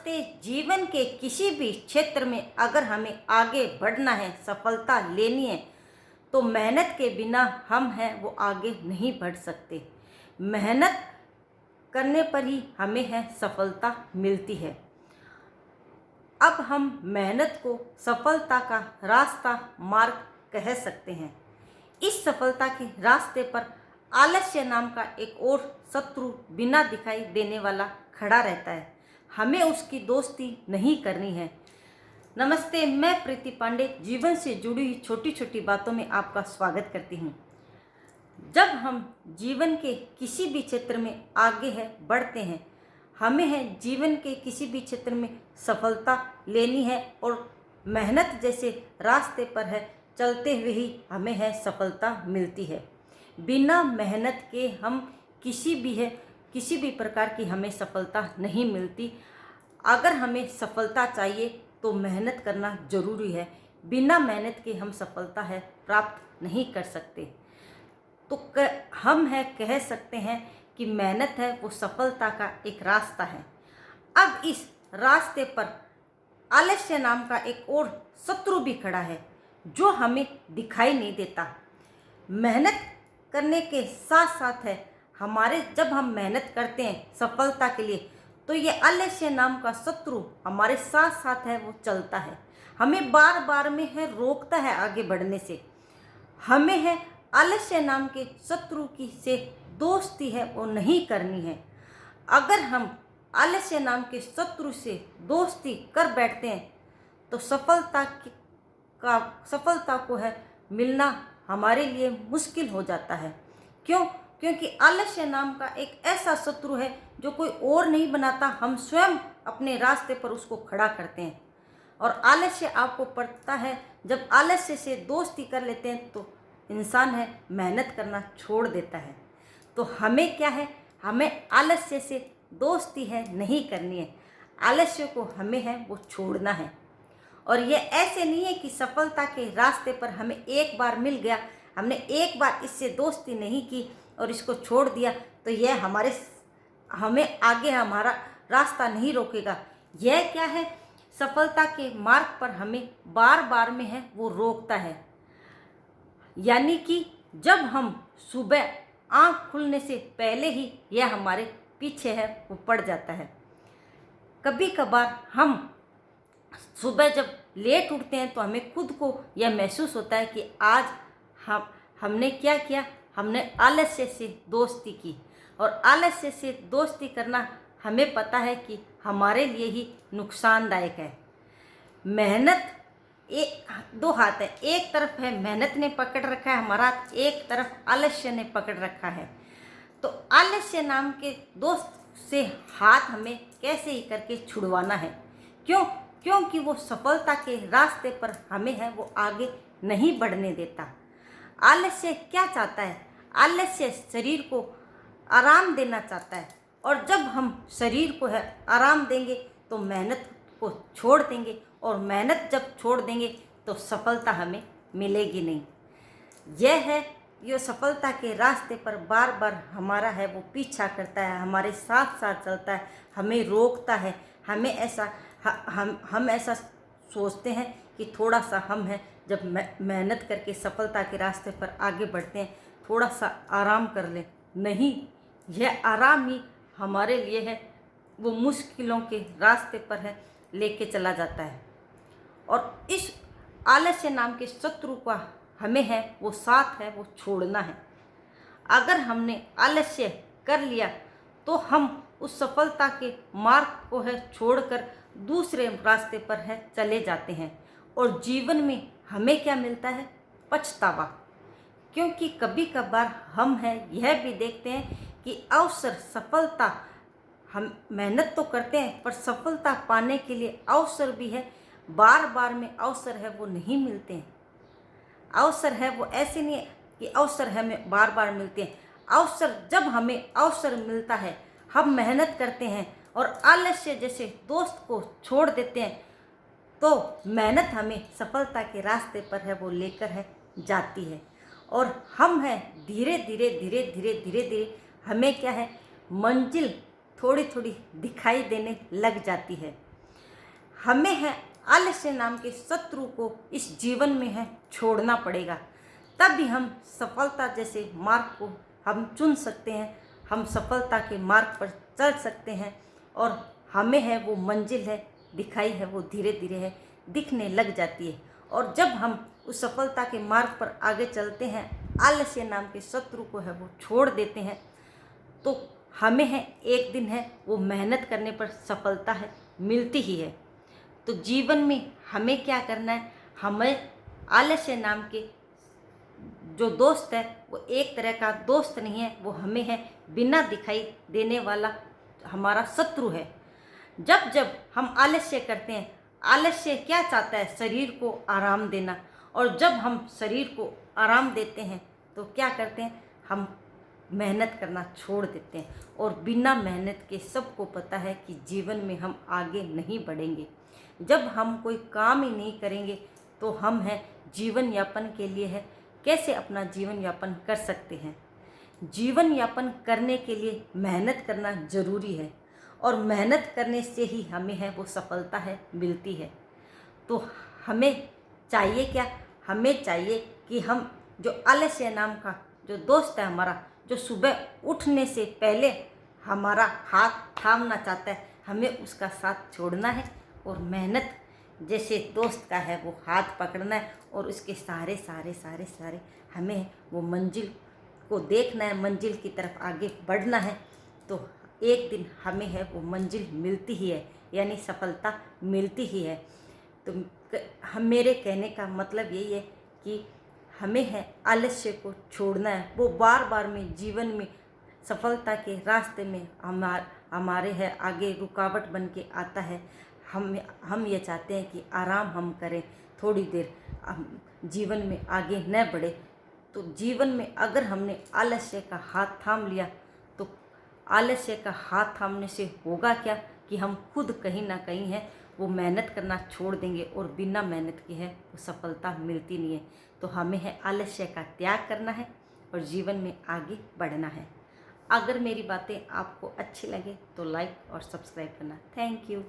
नमस्ते। जीवन के किसी भी क्षेत्र में अगर हमें आगे बढ़ना है, सफलता लेनी है, तो मेहनत के बिना हम हैं वो आगे नहीं बढ़ सकते। मेहनत करने पर ही हमें है सफलता मिलती है। अब हम मेहनत को सफलता का रास्ता मार्ग कह सकते हैं। इस सफलता के रास्ते पर आलस्य नाम का एक और शत्रु बिना दिखाई देने वाला खड़ा रहता है। हमें उसकी दोस्ती नहीं करनी है। नमस्ते, मैं प्रीति पांडे जीवन से जुड़ी हुई छोटी छोटी बातों में आपका स्वागत करती हूँ। जब हम जीवन के किसी भी क्षेत्र में आगे है बढ़ते हैं, हमें है जीवन के किसी भी क्षेत्र में सफलता लेनी है और मेहनत जैसे रास्ते पर है चलते हुए ही हमें है सफलता मिलती है। बिना मेहनत के हम किसी भी प्रकार की हमें सफलता नहीं मिलती। अगर हमें सफलता चाहिए तो मेहनत करना जरूरी है। बिना मेहनत के हम सफलता है प्राप्त नहीं कर सकते। तो हम है कह सकते हैं कि मेहनत है वो सफलता का एक रास्ता है। अब इस रास्ते पर आलस्य नाम का एक और शत्रु भी खड़ा है जो हमें दिखाई नहीं देता। मेहनत करने के साथ साथ है जब हम मेहनत करते हैं सफलता के लिए, तो ये आलस्य नाम का शत्रु हमारे साथ साथ है वो चलता है, हमें बार बार में है रोकता है आगे बढ़ने से। हमें है आलस्य नाम के शत्रु की से दोस्ती है वो नहीं करनी है। अगर हम आलस्य नाम के शत्रु से दोस्ती कर बैठते हैं तो सफलता को है मिलना हमारे लिए मुश्किल हो जाता है। क्योंकि आलस्य नाम का एक ऐसा शत्रु है जो कोई और नहीं बनाता, हम स्वयं अपने रास्ते पर उसको खड़ा करते हैं। और आलस्य आपको पड़ता है, जब आलस्य से दोस्ती कर लेते हैं तो इंसान है मेहनत करना छोड़ देता है। तो हमें क्या है, हमें आलस्य से दोस्ती है नहीं करनी है। आलस्य को हमें है वो छोड़ना है। और ये ऐसे नहीं है कि सफलता के रास्ते पर हमें एक बार मिल गया, हमने एक बार इससे दोस्ती नहीं की और इसको छोड़ दिया तो यह हमें आगे हमारा रास्ता नहीं रोकेगा। यह क्या है, सफलता के मार्ग पर हमें बार बार में है वो रोकता है। यानी कि जब हम सुबह आँख खुलने से पहले ही यह हमारे पीछे है वो पड़ जाता है। कभी कभार हम सुबह जब लेट उठते हैं तो हमें खुद को यह महसूस होता है कि आज हमने क्या किया, हमने आलस्य से दोस्ती की। और आलस्य से दोस्ती करना हमें पता है कि हमारे लिए ही नुकसानदायक है। मेहनत दो हाथ है, एक तरफ है मेहनत ने पकड़ रखा है हमारा हाथ, एक तरफ आलस्य ने पकड़ रखा है। तो आलस्य नाम के दोस्त से हाथ हमें कैसे ही करके छुड़वाना है। क्योंकि वो सफलता के रास्ते पर हमें है वो आगे नहीं बढ़ने देता। आलस्य क्या चाहता है, आलस्य शरीर को आराम देना चाहता है। और जब हम शरीर को है आराम देंगे तो मेहनत को छोड़ देंगे, और मेहनत जब छोड़ देंगे तो सफलता हमें मिलेगी नहीं। यह है ये सफलता के रास्ते पर बार बार हमारा है वो पीछा करता है, हमारे साथ साथ चलता है, हमें रोकता है। हम ऐसा सोचते हैं कि थोड़ा सा हम है जब मेहनत करके सफलता के रास्ते पर आगे बढ़ते हैं थोड़ा सा आराम कर लें। नहीं, यह आराम ही हमारे लिए है वो मुश्किलों के रास्ते पर है लेके चला जाता है। और इस आलस्य नाम के शत्रु का हमें है वो साथ है वो छोड़ना है। अगर हमने आलस्य कर लिया तो हम उस सफलता के मार्ग को है छोड़कर दूसरे रास्ते पर है चले जाते हैं। और जीवन में हमें क्या मिलता है, पछतावा। क्योंकि कभी कभार हम है यह भी देखते हैं कि सफलता हम मेहनत तो करते हैं पर सफलता पाने के लिए अवसर भी है, बार बार में अवसर है वो नहीं मिलते हैं। अवसर है वो ऐसे नहीं है कि अवसर हमें बार बार मिलते हैं। जब हमें अवसर मिलता है हम मेहनत करते हैं और आलस्य जैसे दोस्त को छोड़ देते हैं तो मेहनत हमें सफलता के रास्ते पर है वो लेकर है जाती है। और हम है धीरे धीरे हमें क्या है मंजिल थोड़ी थोड़ी दिखाई देने लग जाती है। हमें है आलस्य नाम के शत्रु को इस जीवन में है छोड़ना पड़ेगा, तभी हम सफलता जैसे मार्ग को हम चुन सकते हैं, हम सफलता के मार्ग पर चल सकते हैं और हमें है वो मंजिल है दिखाई है वो धीरे धीरे है दिखने लग जाती है। और जब हम उस सफलता के मार्ग पर आगे चलते हैं, आलस्य नाम के शत्रु को है वो छोड़ देते हैं, तो हमें है एक दिन है वो मेहनत करने पर सफलता है मिलती ही है। तो जीवन में हमें क्या करना है, हमें आलस्य नाम के जो दोस्त है वो एक तरह का दोस्त नहीं है, वो हमें है बिना दिखाई देने वाला हमारा शत्रु है। जब जब हम आलस्य करते हैं, आलस्य क्या चाहता है, शरीर को आराम देना, और जब हम शरीर को आराम देते हैं तो क्या करते हैं, हम मेहनत करना छोड़ देते हैं। और बिना मेहनत के सबको पता है कि जीवन में हम आगे नहीं बढ़ेंगे। जब हम कोई काम ही नहीं करेंगे तो हम हैं जीवन यापन के लिए है कैसे अपना जीवन यापन कर सकते हैं। जीवन यापन करने के लिए मेहनत करना ज़रूरी है और मेहनत करने से ही हमें है वो सफलता है मिलती है। तो हमें चाहिए क्या, हमें चाहिए कि हम जो आलस्य नाम का जो दोस्त है हमारा, जो सुबह उठने से पहले हमारा हाथ थामना चाहता है, हमें उसका साथ छोड़ना है और मेहनत जैसे दोस्त का है वो हाथ पकड़ना है और उसके सारे सारे सारे सारे हमें वो मंजिल को देखना है, मंजिल की तरफ आगे बढ़ना है। तो एक दिन हमें है वो मंजिल मिलती ही है, यानी सफलता मिलती ही है। तो हम मेरे कहने का मतलब यही है कि हमें है आलस्य को छोड़ना है। वो बार बार में जीवन में सफलता के रास्ते में हमारे है आगे रुकावट बन के आता है। हम ये चाहते हैं कि आराम हम करें थोड़ी देर, जीवन में आगे न बढ़े। तो जीवन में अगर हमने आलस्य का हाथ थाम लिया तो आलस्य का हाथ थामने से होगा क्या कि हम खुद कहीं ना कहीं है वो मेहनत करना छोड़ देंगे और बिना मेहनत के है वो सफलता मिलती नहीं है। तो हमें है आलस्य का त्याग करना है और जीवन में आगे बढ़ना है। अगर मेरी बातें आपको अच्छी लगे तो लाइक और सब्सक्राइब करना। Thank you.